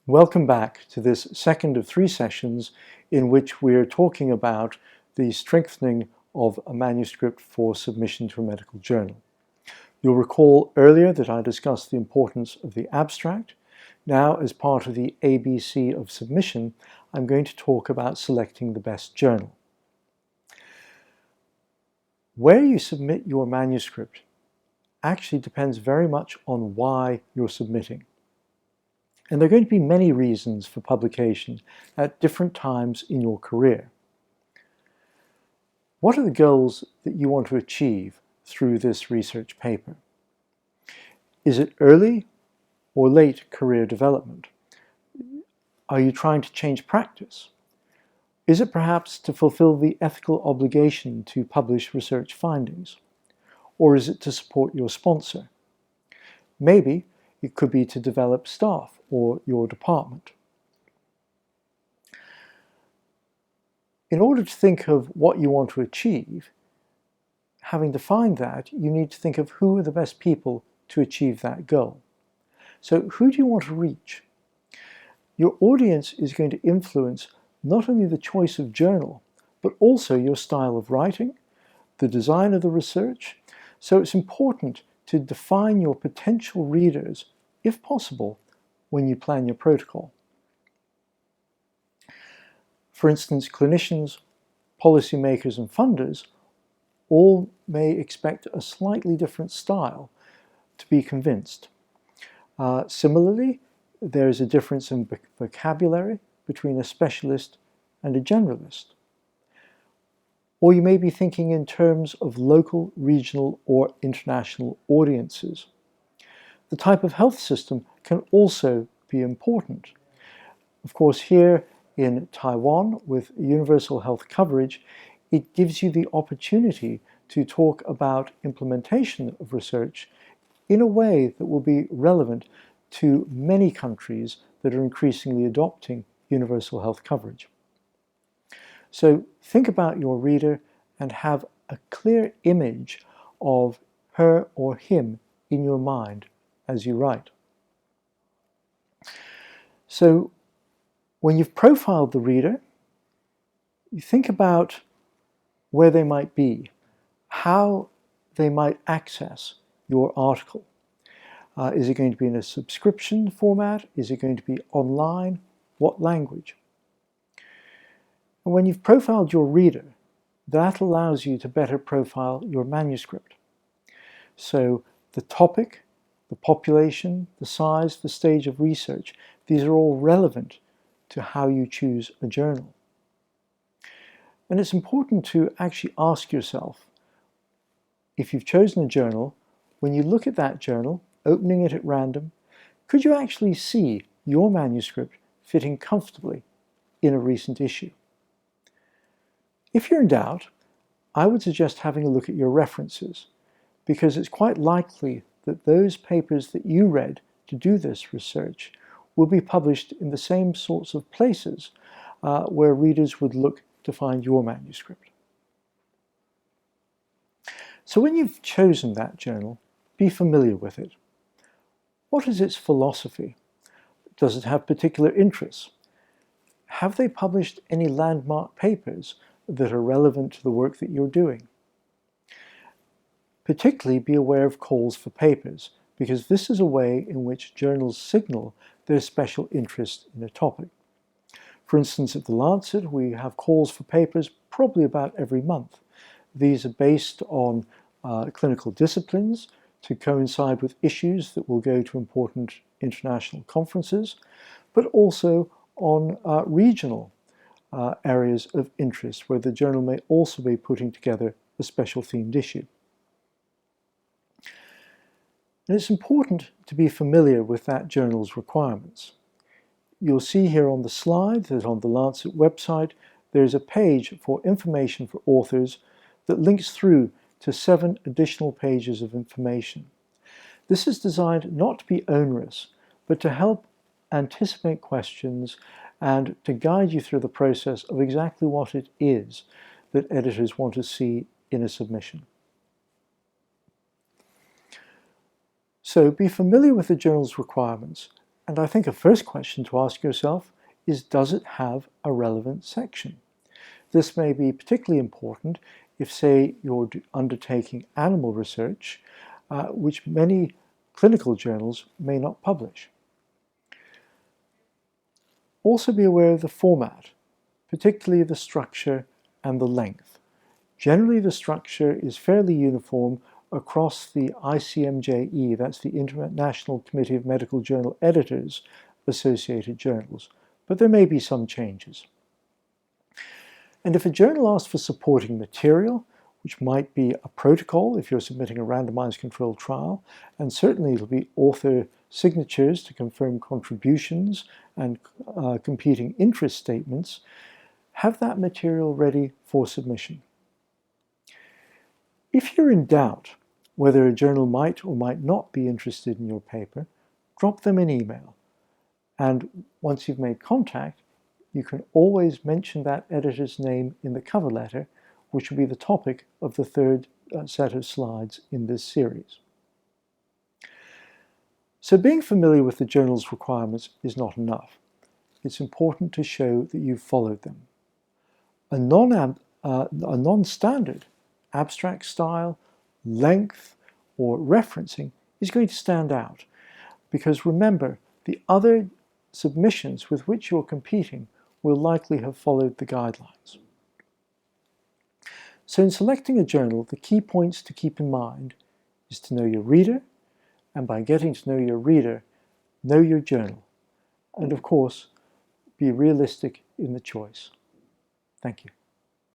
Welcome back to this second of three sessions in which we're talking about the strengthening of a manuscript for submission to a medical journal. You'll recall earlier that I discussed the importance of the abstract. Now, as part of the ABC of submission, I'm going to talk about selecting the best journal. Where you submit your manuscript actually depends very much on why you're submitting. And there are going to be many reasons for publication at different times in your career. What are the goals that you want to achieve through this research paper? Is it early or late career development? Are you trying to change practice? Is it perhaps to fulfill the ethical obligation to publish research findings? Or is it to support your sponsor? Maybe it could be to develop staff or your department. In order to think of what you want to achieve, having defined that, you need to think of who are the best people to achieve that goal. So who do you want to reach? Your audience is going to influence not only the choice of journal, but also your style of writing, the design of the research. So it's important to define your potential readers, if possible, when you plan your protocol. For instance, clinicians, policymakers, and funders all may expect a slightly different style to be convinced. Similarly, there is a difference in vocabulary between a specialist and a generalist. Or you may be thinking in terms of local, regional, or international audiences. The type of health system can also be important. Of course, here in Taiwan, with universal health coverage, it gives you the opportunity to talk about implementation of research in a way that will be relevant to many countries that are increasingly adopting universal health coverage. So think about your reader and have a clear image of her or him in your mind as you write. So when you've profiled the reader, you think about where they might be, how they might access your article. Is it going to be in a subscription format? Is it going to be online? What language? And when you've profiled your reader, that allows you to better profile your manuscript. So the topic, the population, the size, the stage of research, these are all relevant to how you choose a journal. And it's important to actually ask yourself, if you've chosen a journal, when you look at that journal, opening it at random, could you actually see your manuscript fitting comfortably in a recent issue? If you're in doubt, I would suggest having a look at your references, because it's quite likely that those papers that you read to do this research will be published in the same sorts of places where readers would look to find your manuscript. So when you've chosen that journal, be familiar with it. What is its philosophy? Does it have particular interests? Have they published any landmark papers that are relevant to the work that you're doing? Particularly be aware of calls for papers, because this is a way in which journals signal their special interest in a topic. For instance, at The Lancet, we have calls for papers probably about every month. These are based on clinical disciplines to coincide with issues that will go to important international conferences, but also on regional areas of interest where the journal may also be putting together a special themed issue. And it's important to be familiar with that journal's requirements. You'll see here on the slide that on the Lancet website, there's a page for information for authors that links through to 7 additional pages of information. This is designed not to be onerous, but to help anticipate questions and to guide you through the process of exactly what it is that editors want to see in a submission. So be familiar with the journal's requirements And I think a first question to ask yourself is, does it have a relevant section? This may be particularly important if, say, you're undertaking animal research, which many clinical journals may not publish. Also be aware of the format, particularly the structure and the length. Generally, the structure is fairly uniform across the ICMJE, that's the International Committee of Medical Journal Editors, associated journals, but there may be some changes. And if a journal asks for supporting material, which might be a protocol if you're submitting a randomized controlled trial, and certainly it'll be author signatures to confirm contributions and competing interest statements, have that material ready for submission. If you're in doubt whether a journal might or might not be interested in your paper, drop them an email. And once you've made contact, you can always mention that editor's name in the cover letter, which will be the topic of the third set of slides in this series. So being familiar with the journal's requirements is not enough. It's important to show that you've followed them. A non-standard abstract style, length, or referencing is going to stand out, because remember, the other submissions with which you're competing will likely have followed the guidelines. So in selecting a journal, the key points to keep in mind is to know your reader, and by getting to know your reader, know your journal. And of course, be realistic in the choice. Thank you.